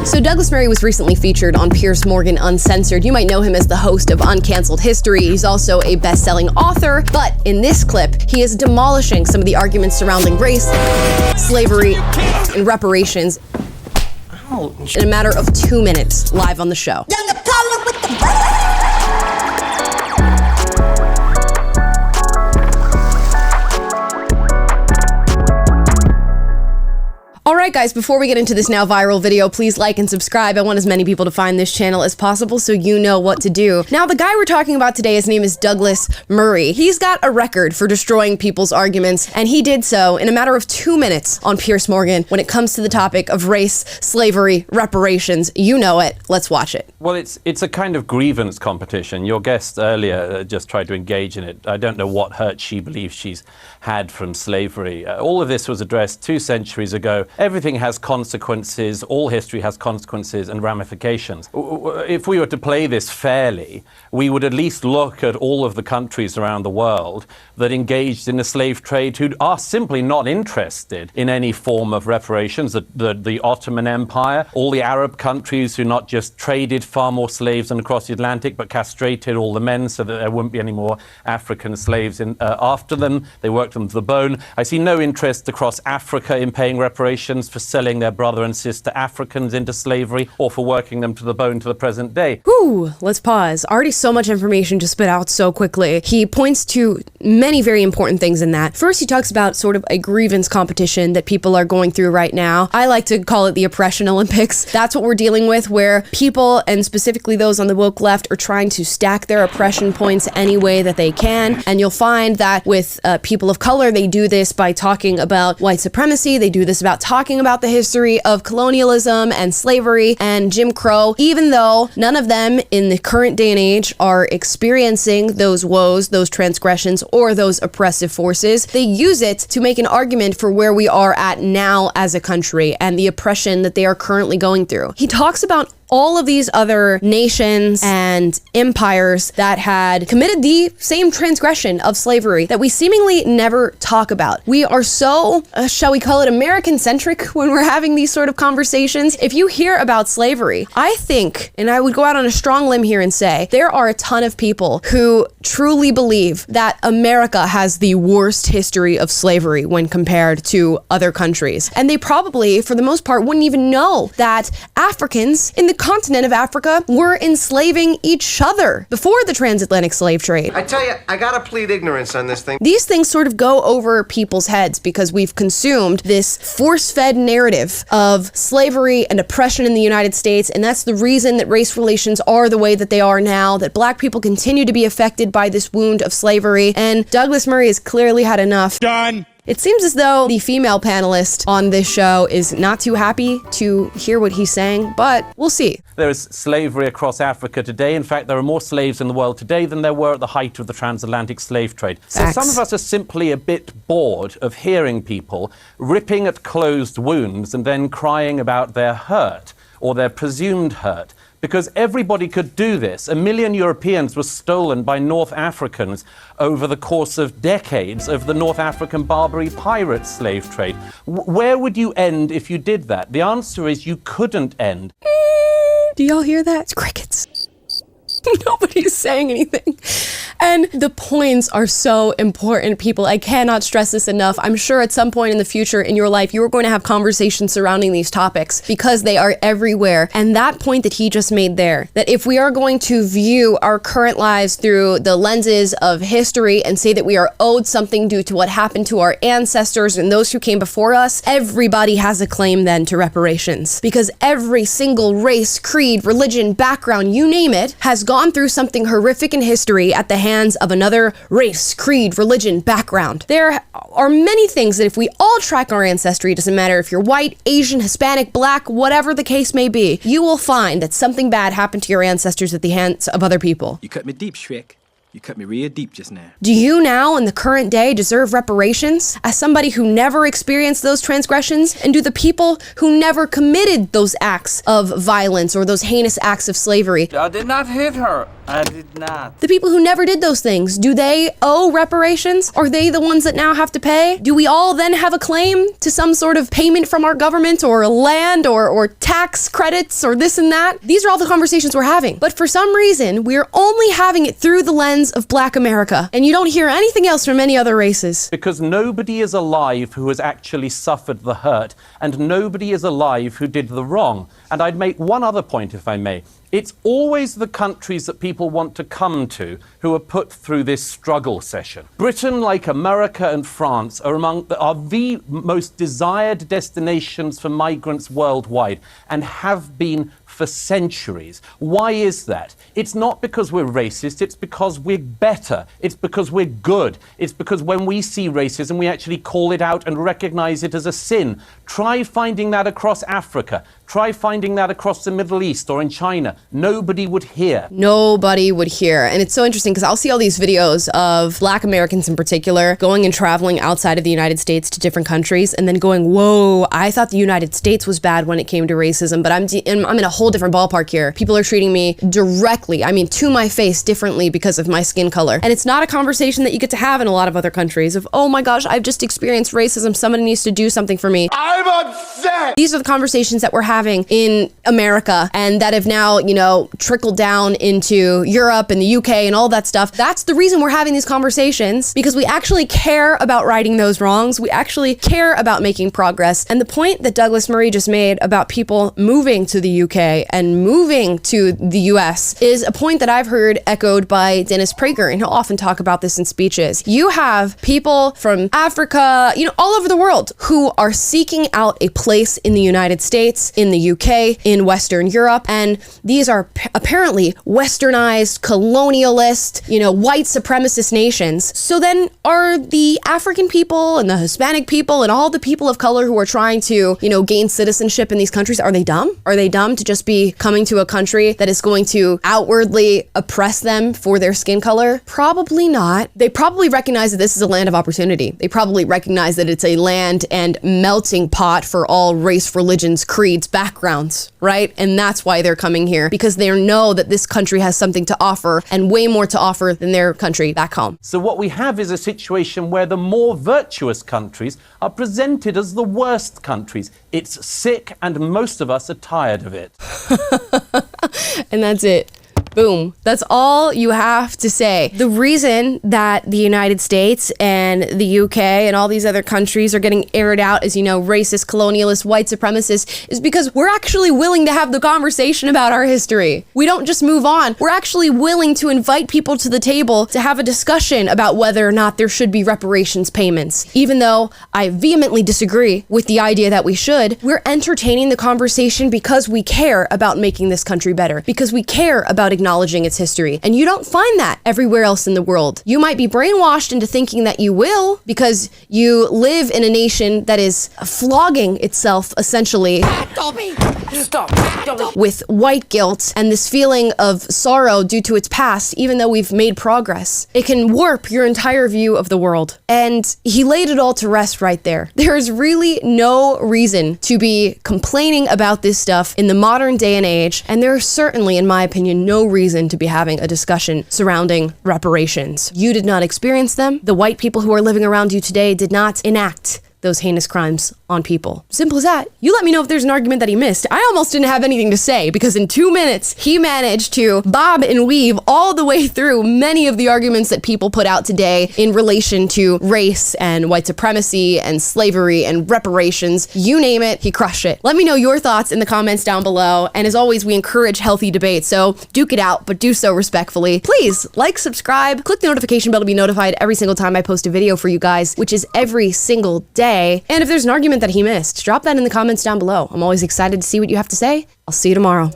So Douglas Murray was recently featured on Piers Morgan Uncensored. You might know him as the host of Uncancelled History. He's also a best-selling author, but in this clip, he is demolishing some of the arguments surrounding race, slavery, and reparations in a matter of 2 minutes, live on the show. Alright guys, before we get into this now viral video, please like and subscribe. I want as many people to find this channel as possible so you know what to do. Now the guy we're talking about today, his name is Douglas Murray. He's got a record for destroying people's arguments, and he did so in a matter of 2 minutes on Piers Morgan when it comes to the topic of race, slavery, reparations. You know it. Let's watch it. Well, it's a kind of grievance competition. Your guest earlier just tried to engage in it. I don't know what hurt she believes she's had from slavery. All of this was addressed 2 centuries ago. Everything has consequences. All history has consequences and ramifications. If we were to play this fairly, we would at least look at all of the countries around the world that engaged in the slave trade who are simply not interested in any form of reparations. The Ottoman Empire, all the Arab countries who not just traded far more slaves than across the Atlantic, but castrated all the men so that there wouldn't be any more African slaves after them. They worked them to the bone. I see no interest across Africa in paying reparations for selling their brother and sister Africans into slavery or for working them to the bone to the present day. Ooh, let's pause. Already so much information to spit out so quickly. He points to many very important things in that. First, he talks about sort of a grievance competition that people are going through right now. I like to call it the oppression Olympics. That's what we're dealing with, where people, and specifically those on the woke left, are trying to stack their oppression points any way that they can. And you'll find that with people of color, they do this by talking about white supremacy. They do this about talking about the history of colonialism and slavery and Jim Crow, even though none of them in the current day and age are experiencing those woes, those transgressions, or those oppressive forces. They use it to make an argument for where we are at now as a country and the oppression that they are currently going through. He talks about all of these other nations and empires that had committed the same transgression of slavery that we seemingly never talk about. We are so, shall we call it American-centric when we're having these sort of conversations. If you hear about slavery, I think, and I would go out on a strong limb here and say, there are a ton of people who truly believe that America has the worst history of slavery when compared to other countries. And they probably, for the most part, wouldn't even know that Africans in the continent of Africa were enslaving each other before the transatlantic slave trade. I tell you, I gotta plead ignorance on this thing. These things sort of go over people's heads because we've consumed this force-fed narrative of slavery and oppression in the United States, and that's the reason that race relations are the way that they are now, that black people continue to be affected by this wound of slavery, and Douglas Murray has clearly had enough. Done. It seems as though the female panelist on this show is not too happy to hear what he's saying, but we'll see. There is slavery across Africa today. In fact, there are more slaves in the world today than there were at the height of the transatlantic slave trade. So Facts. some of us are simply a bit bored of hearing people ripping at closed wounds and then crying about their hurt or their presumed hurt. Because everybody could do this. 1 million Europeans were stolen by North Africans over the course of decades of the North African Barbary pirate slave trade. Where would you end if you did that? The answer is you couldn't end. Do y'all hear that? It's crickets. Nobody's saying anything. And the points are so important, people. I cannot stress this enough. I'm sure at some point in the future in your life, you are going to have conversations surrounding these topics because they are everywhere. And that point that he just made there, that if we are going to view our current lives through the lenses of history and say that we are owed something due to what happened to our ancestors and those who came before us, everybody has a claim then to reparations. Because every single race, creed, religion, background, you name it, has gone through something horrific in history at the hands of another race, creed, religion, background. There are many things that if we all track our ancestry, it doesn't matter if you're white, Asian, Hispanic, black, whatever the case may be, you will find that something bad happened to your ancestors at the hands of other people. You cut me deep, Shrek. You cut me real deep just now. Do you now, in the current day, deserve reparations as somebody who never experienced those transgressions? And do the people who never committed those acts of violence or those heinous acts of slavery, I did not hit her. I did not. The people who never did those things, do they owe reparations? Are they the ones that now have to pay? Do we all then have a claim to some sort of payment from our government or land or tax credits or this and that? These are all the conversations we're having. But for some reason, we're only having it through the lens of Black America. And you don't hear anything else from any other races. Because nobody is alive who has actually suffered the hurt, and nobody is alive who did the wrong. And I'd make one other point, if I may. It's always the countries that people want to come to who are put through this struggle session. Britain, like America and France, are the most desired destinations for migrants worldwide and have been for centuries. Why is that? It's not because we're racist, it's because we're better. It's because we're good. It's because when we see racism, we actually call it out and recognize it as a sin. Try finding that across Africa. Try finding that across the Middle East or in China. Nobody would hear. Nobody would hear. And it's so interesting because I'll see all these videos of Black Americans in particular going and traveling outside of the United States to different countries and then going, whoa, I thought the United States was bad when it came to racism, but I'm in a whole different ballpark here. People are treating me directly, to my face differently because of my skin color. And it's not a conversation that you get to have in a lot of other countries of, oh my gosh, I've just experienced racism. Somebody needs to do something for me. I'm upset! These are the conversations that we're having in America and that have now, trickled down into Europe and the UK and all that stuff. That's the reason we're having these conversations, because we actually care about righting those wrongs. We actually care about making progress. And the point that Douglas Murray just made about people moving to the UK and moving to the US is a point that I've heard echoed by Dennis Prager, and he'll often talk about this in speeches. You have people from Africa, all over the world who are seeking out a place in the United States, in the UK, in Western Europe, and these are apparently westernized, colonialist, white supremacist nations. So then are the African people and the Hispanic people and all the people of color who are trying to, gain citizenship in these countries, are they dumb? Are they dumb to just be coming to a country that is going to outwardly oppress them for their skin color? Probably not. They probably recognize that this is a land of opportunity. They probably recognize that it's a land and melting pot for all race, religions, creeds, backgrounds, right? And that's why they're coming here, because they know that this country has something to offer and way more to offer than their country back home. So what we have is a situation where the more virtuous countries are presented as the worst countries. It's sick, and most of us are tired of it. And that's it. Boom. That's all you have to say. The reason that the United States and the UK and all these other countries are getting aired out as, racist, colonialist, white supremacists is because we're actually willing to have the conversation about our history. We don't just move on. We're actually willing to invite people to the table to have a discussion about whether or not there should be reparations payments. Even though I vehemently disagree with the idea that we should, we're entertaining the conversation because we care about making this country better, because we care about acknowledging its history. And you don't find that everywhere else in the world. You might be brainwashed into thinking that you will because you live in a nation that is flogging itself essentially with white guilt and this feeling of sorrow due to its past, even though we've made progress. It can warp your entire view of the world. And he laid it all to rest right there. There is really no reason to be complaining about this stuff in the modern day and age, and there is certainly, in my opinion, no reason to be having a discussion surrounding reparations. You did not experience them. The white people who are living around you today did not enact those heinous crimes on people. Simple as that. You let me know if there's an argument that he missed. I almost didn't have anything to say because in 2 minutes, he managed to bob and weave all the way through many of the arguments that people put out today in relation to race and white supremacy and slavery and reparations. You name it, he crushed it. Let me know your thoughts in the comments down below. And as always, we encourage healthy debate, so duke it out, but do so respectfully. Please like, subscribe, click the notification bell to be notified every single time I post a video for you guys, which is every single day. And if there's an argument that he missed, drop that in the comments down below. I'm always excited to see what you have to say. I'll see you tomorrow.